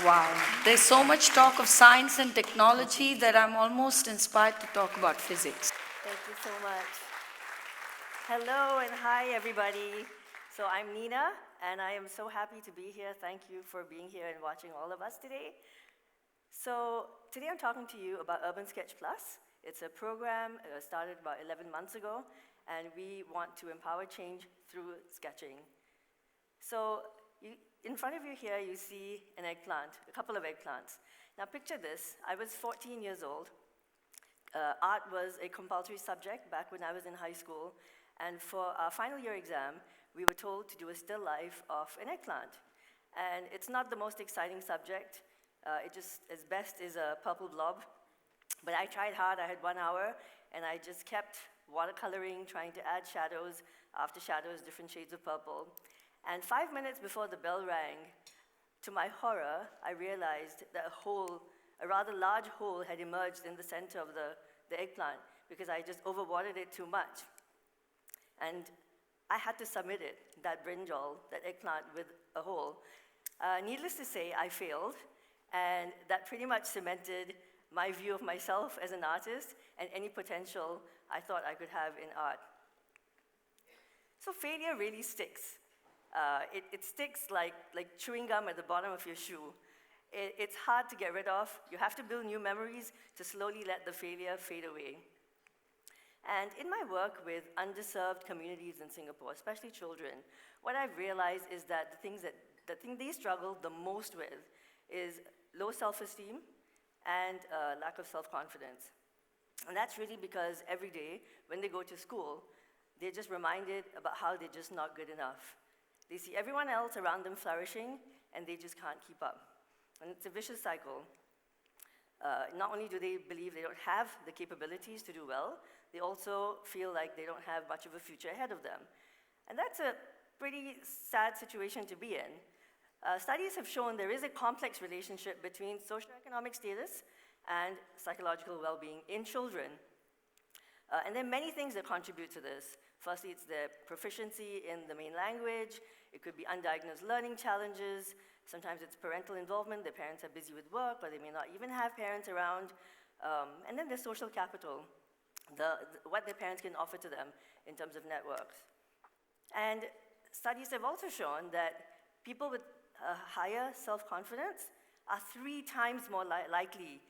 Wow. There's so much talk of science and technology that I'm almost inspired to talk about physics. Thank you so much. Hello and hi, everybody. So I'm Nina, and I am so happy to be here. Thank you for being here and watching all of us today. So today I'm talking to you about Urban Sketch Plus. It's a program started about 11 months ago, and we want to empower change through sketching. So in front of you here, you see an eggplant, a couple of eggplants. Now picture this. I was 14 years old. Art was a compulsory subject back when I was in high school, and for our final year exam, we were told to do a still life of an eggplant. And it's not the most exciting subject. It just, as best, is a purple blob. But I tried hard. I had 1 hour, and I just kept watercoloring, trying to add shadows after shadows, different shades of purple. And 5 minutes before the bell rang, to my horror, I realized that a rather large hole had emerged in the center of the eggplant because I just overwatered it too much. And I had to submit it, that brinjal, that eggplant with a hole. Needless to say, I failed, and that pretty much cemented my view of myself as an artist and any potential I thought I could have in art. So failure really sticks. It sticks like chewing gum at the bottom of your shoe. It's hard to get rid of. You have to build new memories to slowly let the failure fade away. And in my work with underserved communities in Singapore, especially children, what I've realized is that the thing they struggle the most with is low self-esteem and lack of self-confidence. And that's really because every day when they go to school, they're just reminded about how they're just not good enough. They see everyone else around them flourishing, and they just can't keep up. And it's a vicious cycle. Not only do they believe they don't have the capabilities to do well, they also feel like they don't have much of a future ahead of them. And that's a pretty sad situation to be in. Studies have shown there is a complex relationship between socioeconomic status and psychological well-being in children. And there are many things that contribute to this. Firstly, it's their proficiency in the main language. It could be undiagnosed learning challenges. Sometimes it's parental involvement. Their parents are busy with work, but they may not even have parents around. And then there's social capital, what their parents can offer to them in terms of networks. And studies have also shown that people with higher self-confidence are 3 times more likely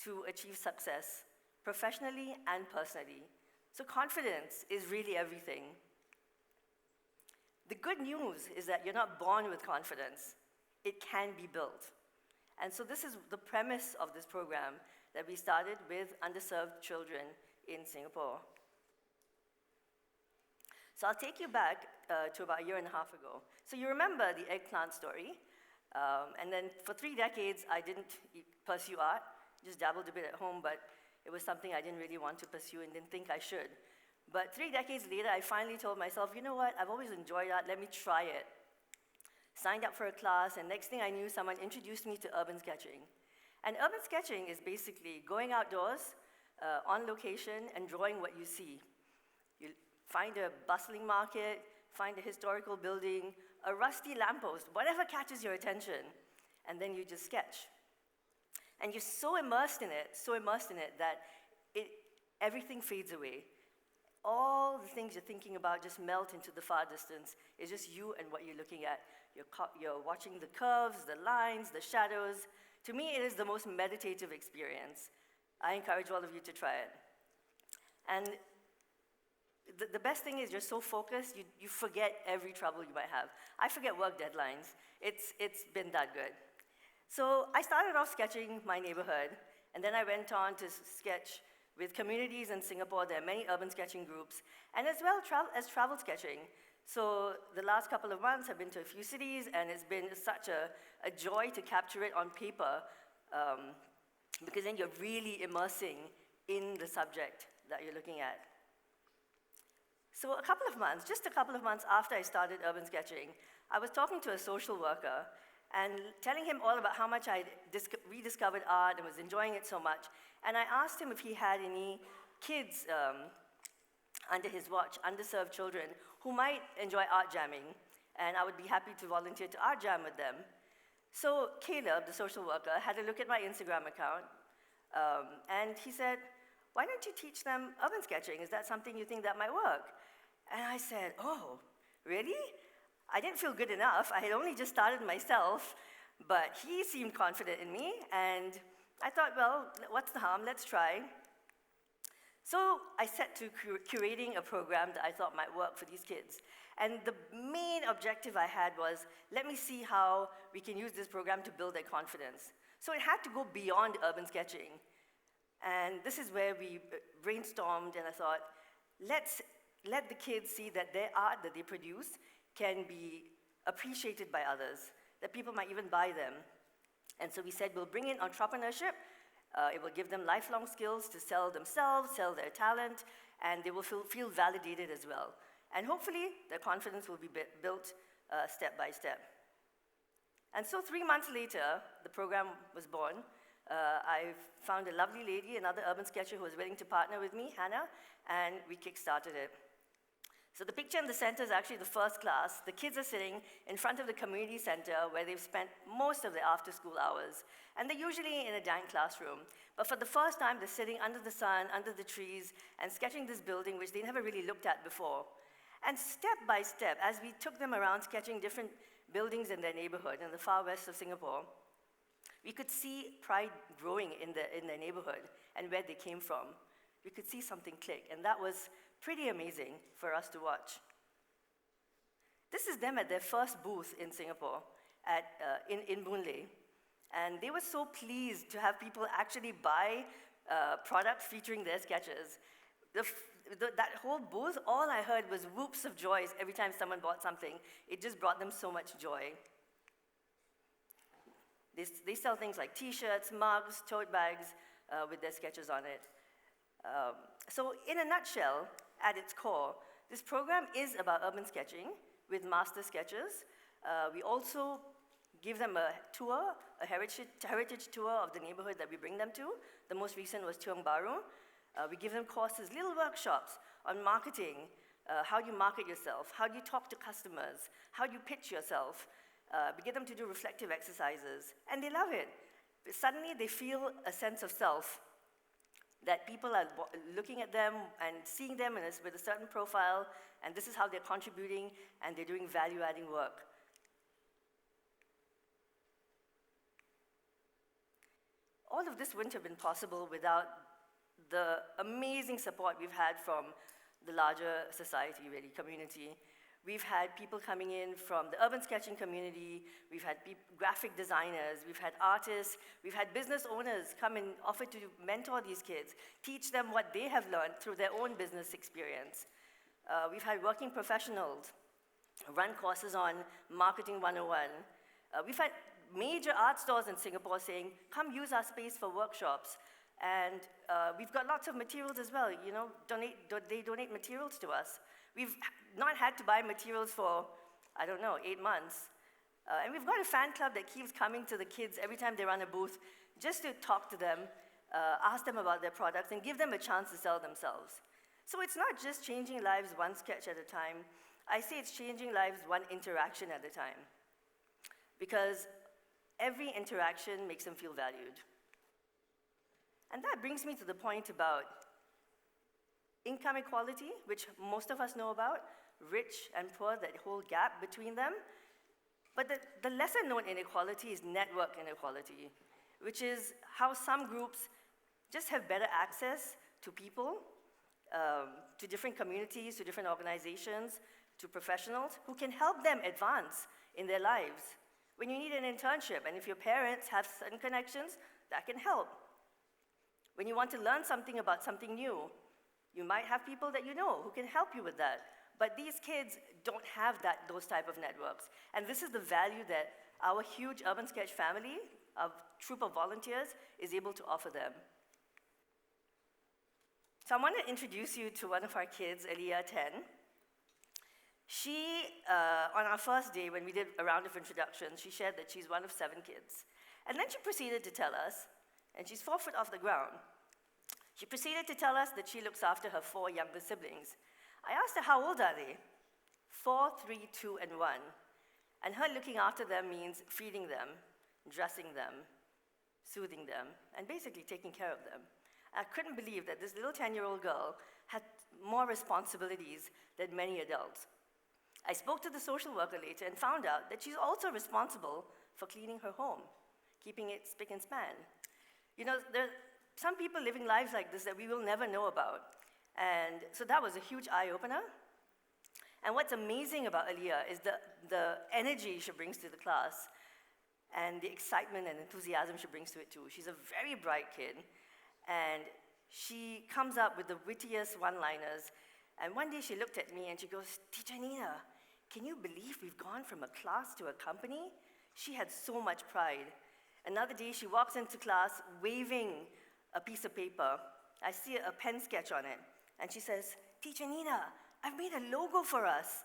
to achieve success professionally and personally. So confidence is really everything. The good news is that you're not born with confidence. It can be built. And so this is the premise of this program that we started with underserved children in Singapore. So I'll take you back to about 1.5 years ago. So you remember the eggplant story. And then for 3 decades, I didn't pursue art, just dabbled a bit at home, but it was something I didn't really want to pursue and didn't think I should. But 3 decades later, I finally told myself, you know what, I've always enjoyed art, let me try it. Signed up for a class, and next thing I knew, someone introduced me to urban sketching. And urban sketching is basically going outdoors, on location, and drawing what you see. You find a bustling market, find a historical building, a rusty lamppost, whatever catches your attention, and then you just sketch. And you're so immersed in it that everything fades away. All the things you're thinking about just melt into the far distance. It's just you and what you're looking at. You're watching the curves, the lines, the shadows. To me, it is the most meditative experience. I encourage all of you to try it. And the best thing is you're so focused, you forget every trouble you might have. I forget work deadlines. It's been that good. So I started off sketching my neighborhood, and then I went on to sketch with communities in Singapore. There are many urban sketching groups, and as well as travel sketching. So the last couple of months I've been to a few cities, and it's been such a joy to capture it on paper, because then you're really immersing in the subject that you're looking at. So just a couple of months after I started urban sketching, I was talking to a social worker and telling him all about how much I rediscovered art and was enjoying it so much. And I asked him if he had any kids under his watch, underserved children, who might enjoy art jamming, and I would be happy to volunteer to art jam with them. So Caleb, the social worker, had a look at my Instagram account, and he said, why don't you teach them urban sketching? Is that something you think that might work? And I said, oh, really? I didn't feel good enough. I had only just started myself, but he seemed confident in me, and I thought, well, what's the harm? Let's try. So I set to curating a program that I thought might work for these kids. And the main objective I had was, let me see how we can use this program to build their confidence. So it had to go beyond urban sketching. And this is where we brainstormed, and I thought, let's let the kids see that their art that they produce can be appreciated by others, that people might even buy them. And so we said, we'll bring in entrepreneurship. It will give them lifelong skills to sell themselves, sell their talent, and they will feel validated as well. And hopefully, their confidence will be built step by step. And so 3 months later, the program was born. I found a lovely lady, another urban sketcher who was willing to partner with me, Hannah, and we kickstarted it. So the picture in the center is actually the first class. The kids are sitting in front of the community center where they've spent most of their after-school hours. And they're usually in a giant classroom. But for the first time, they're sitting under the sun, under the trees, and sketching this building which they never really looked at before. And step by step, as we took them around sketching different buildings in their neighborhood in the far west of Singapore, we could see pride growing in their neighborhood and where they came from. We could see something click, and that was pretty amazing for us to watch. This is them at their first booth in Singapore, in Boon Lay. And they were so pleased to have people actually buy products featuring their sketches. That whole booth, all I heard was whoops of joy every time someone bought something. It just brought them so much joy. They sell things like t-shirts, mugs, tote bags with their sketches on it. So in a nutshell, at its core, this program is about urban sketching with master sketchers. We also give them a tour, a heritage tour of the neighborhood that we bring them to. The most recent was Tiong Bahru. We give them courses, little workshops on marketing, how do you market yourself, how do you talk to customers, how do you pitch yourself. We get them to do reflective exercises, and they love it. Suddenly, they feel a sense of self, that people are looking at them and seeing them with a certain profile, and this is how they're contributing, and they're doing value-adding work. All of this wouldn't have been possible without the amazing support we've had from the larger society, really, community. We've had people coming in from the urban sketching community, we've had graphic designers, we've had artists, we've had business owners come and offer to mentor these kids, teach them what they have learned through their own business experience. We've had working professionals run courses on Marketing 101. We've had major art stores in Singapore saying, come use our space for workshops. And we've got lots of materials as well, you know, they donate materials to us. We've not had to buy materials for, I don't know, 8 months. And we've got a fan club that keeps coming to the kids every time they run a booth just to talk to them, ask them about their products, and give them a chance to sell themselves. So it's not just changing lives one sketch at a time. I say it's changing lives one interaction at a time. Because every interaction makes them feel valued. And that brings me to the point about income equality, which most of us know about, rich and poor, that whole gap between them. But the lesser known inequality is network inequality, which is how some groups just have better access to people, to different communities, to different organizations, to professionals who can help them advance in their lives. When you need an internship, and if your parents have certain connections, that can help. When you want to learn something about something new, you might have people that you know who can help you with that. But these kids don't have those type of networks. And this is the value that our huge Urban Sketch family, a troop of volunteers, is able to offer them. So I want to introduce you to one of our kids, Aliyah 10. She, on our first day, when we did a round of introductions, she shared that she's one of 7 kids. And then she proceeded to tell us, and she's 4 foot off the ground, she proceeded to tell us that she looks after her 4 younger siblings. I asked her, how old are they? 4, 3, 2, and 1. And her looking after them means feeding them, dressing them, soothing them, and basically taking care of them. I couldn't believe that this little 10-year-old girl had more responsibilities than many adults. I spoke to the social worker later and found out that she's also responsible for cleaning her home, keeping it spick and span. You know, there are some people living lives like this that we will never know about. And so that was a huge eye-opener. And what's amazing about Aliyah is the energy she brings to the class and the excitement and enthusiasm she brings to it too. She's a very bright kid, and she comes up with the wittiest one-liners. And one day she looked at me and she goes, "Teacher Nina, can you believe we've gone from a class to a company?" She had so much pride. Another day she walks into class waving a piece of paper. I see a pen sketch on it, and she says, "Teacher Nina, I've made a logo for us.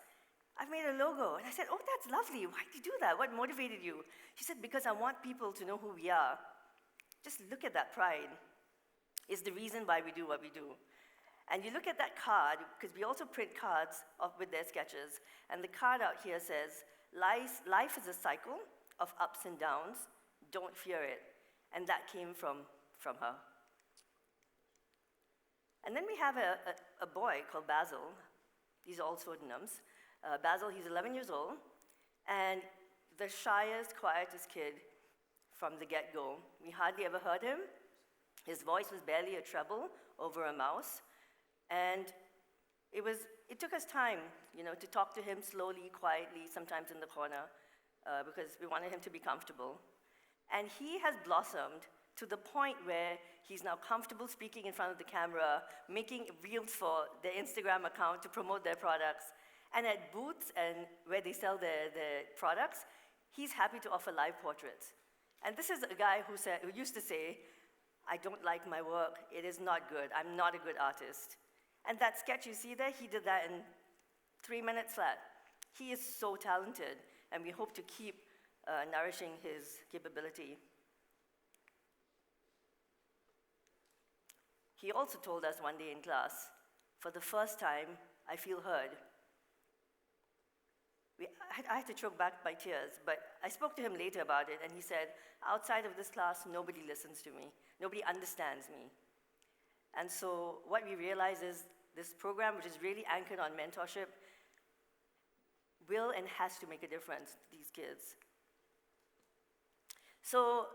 I've made a logo." And I said, "Oh, that's lovely. Why did you do that? What motivated you?" She said, "Because I want people to know who we are." Just look at that pride. It's the reason why we do what we do. And you look at that card, because we also print cards with their sketches, and the card out here says, life is a cycle of ups and downs. Don't fear it. And that came from her. And then we have a boy called Basil. These are all pseudonyms. Basil, he's 11 years old, and the shyest, quietest kid from the get-go. We hardly ever heard him. His voice was barely a treble over a mouse, and it took us time, to talk to him slowly, quietly, sometimes in the corner, because we wanted him to be comfortable. And he has blossomed to the point where he's now comfortable speaking in front of the camera, making reels for their Instagram account to promote their products. And at booths and where they sell their products, he's happy to offer live portraits. And this is a guy who used to say, "I don't like my work. It is not good. I'm not a good artist." And that sketch you see there, he did that in 3 minutes flat. He is so talented, and we hope to keep nourishing his capability. He also told us one day in class, "For the first time, I feel heard." I had to choke back my tears, but I spoke to him later about it, and he said, "Outside of this class, nobody listens to me. Nobody understands me." And so what we realized is this program, which is really anchored on mentorship, will and has to make a difference to these kids. So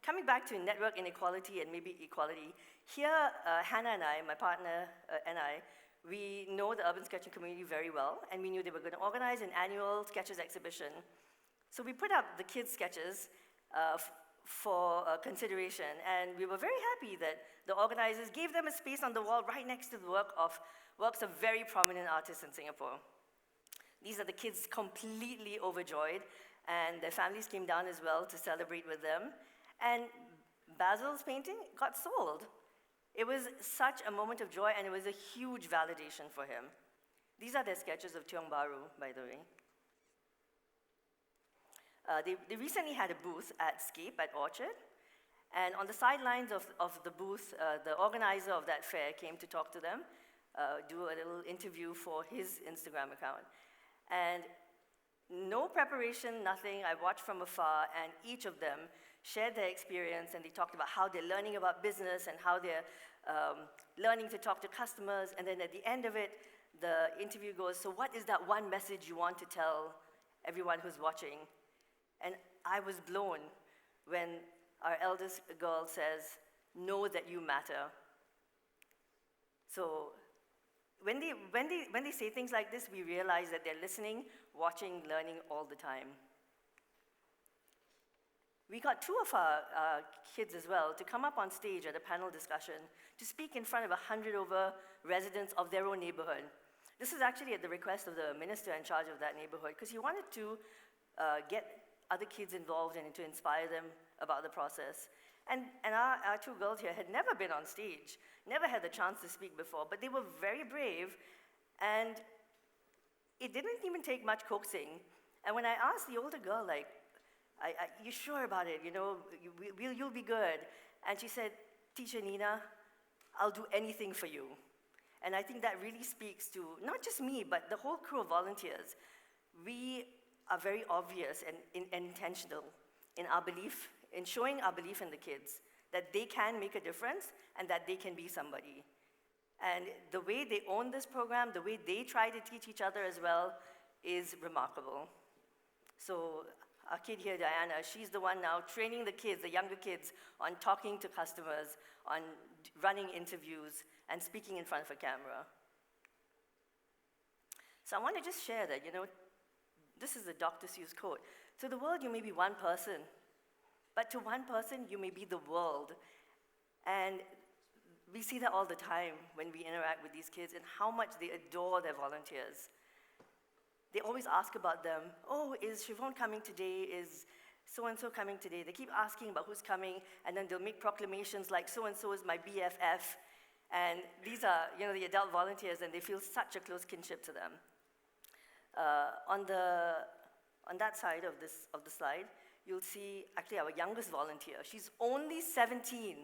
coming back to network inequality and maybe equality, here Hannah and I, my partner and I, we know the urban sketching community very well, and we knew they were going to organize an annual sketches exhibition. So we put up the kids' sketches for consideration, and we were very happy that the organizers gave them a space on the wall right next to the works of very prominent artists in Singapore. These are the kids completely overjoyed, and their families came down as well to celebrate with them. And Basil's painting got sold. It was such a moment of joy, and it was a huge validation for him. These are their sketches of Tiong Bahru, by the way. They recently had a booth at Scape at Orchard, and on the sidelines of the booth, the organizer of that fair came to talk to them, do a little interview for his Instagram account. And no preparation, nothing. I watched from afar, and each of them shared their experience, and they talked about how they're learning about business and how they're learning to talk to customers. And then at the end of it, the interview goes, "So what is that one message you want to tell everyone who's watching?" And I was blown when our eldest girl says, "Know that you matter." So when they say things like this, we realize that they're listening, watching, learning all the time. We got two of our kids as well to come up on stage at a panel discussion to speak in front of 100 over residents of their own neighborhood. This is actually at the request of the minister in charge of that neighborhood, because he wanted to get other kids involved and to inspire them about the process. And our two girls here had never been on stage, never had the chance to speak before, but they were very brave, and it didn't even take much coaxing. And when I asked the older girl, like, "You sure about it? You'll be good." And she said, "Teacher Nina, I'll do anything for you." And I think that really speaks to not just me, but the whole crew of volunteers. We are very obvious and intentional in our belief, in showing our belief in the kids, that they can make a difference and that they can be somebody. And the way they own this program, the way they try to teach each other as well, is remarkable. So our kid here, Diana, she's the one now training the kids, the younger kids, on talking to customers, on running interviews, and speaking in front of a camera. So I want to just share that, this is a Dr. Seuss quote. To the world, you may be one person, but to one person, you may be the world. And we see that all the time when we interact with these kids and how much they adore their volunteers. They always ask about them. Oh, is Siobhan coming today? Is so-and-so coming today? They keep asking about who's coming, and then they'll make proclamations like, so-and-so is my BFF. And these are, the adult volunteers, and they feel such a close kinship to them. On that side of the slide, you'll see actually our youngest volunteer. She's only 17,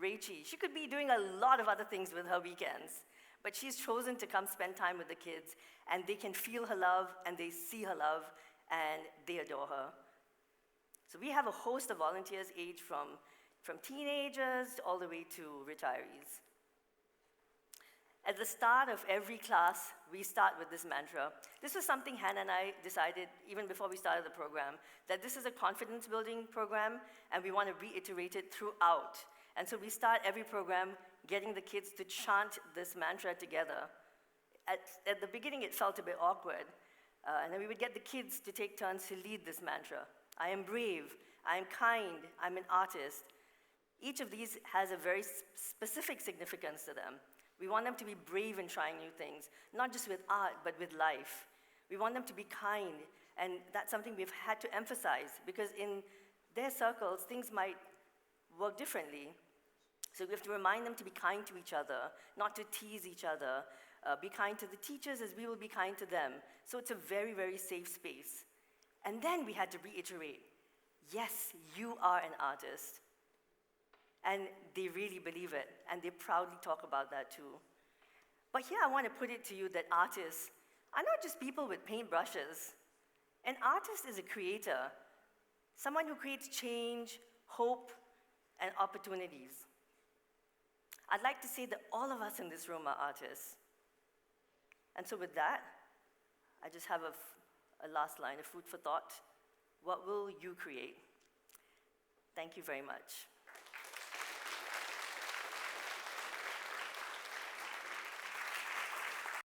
Rachie. She could be doing a lot of other things with her weekends, but she's chosen to come spend time with the kids, and they can feel her love, and they see her love, and they adore her. So we have a host of volunteers aged from teenagers all the way to retirees. At the start of every class, we start with this mantra. This was something Hannah and I decided even before we started the program, that this is a confidence-building program, and we want to reiterate it throughout. And so we start every program getting the kids to chant this mantra together. At the beginning, it felt a bit awkward, and then we would get the kids to take turns to lead this mantra. I am brave, I am kind, I'm an artist. Each of these has a very specific significance to them. We want them to be brave in trying new things, not just with art, but with life. We want them to be kind, and that's something we've had to emphasize, because in their circles, things might work differently. So we have to remind them to be kind to each other, not to tease each other, be kind to the teachers as we will be kind to them. So it's a very, very safe space. And then we had to reiterate, yes, you are an artist. And they really believe it, and they proudly talk about that too. But here I want to put it to you that artists are not just people with paintbrushes. An artist is a creator, someone who creates change, hope, and opportunities. I'd like to say that all of us in this room are artists. And so with that, I just have a last line, a food for thought. What will you create? Thank you very much.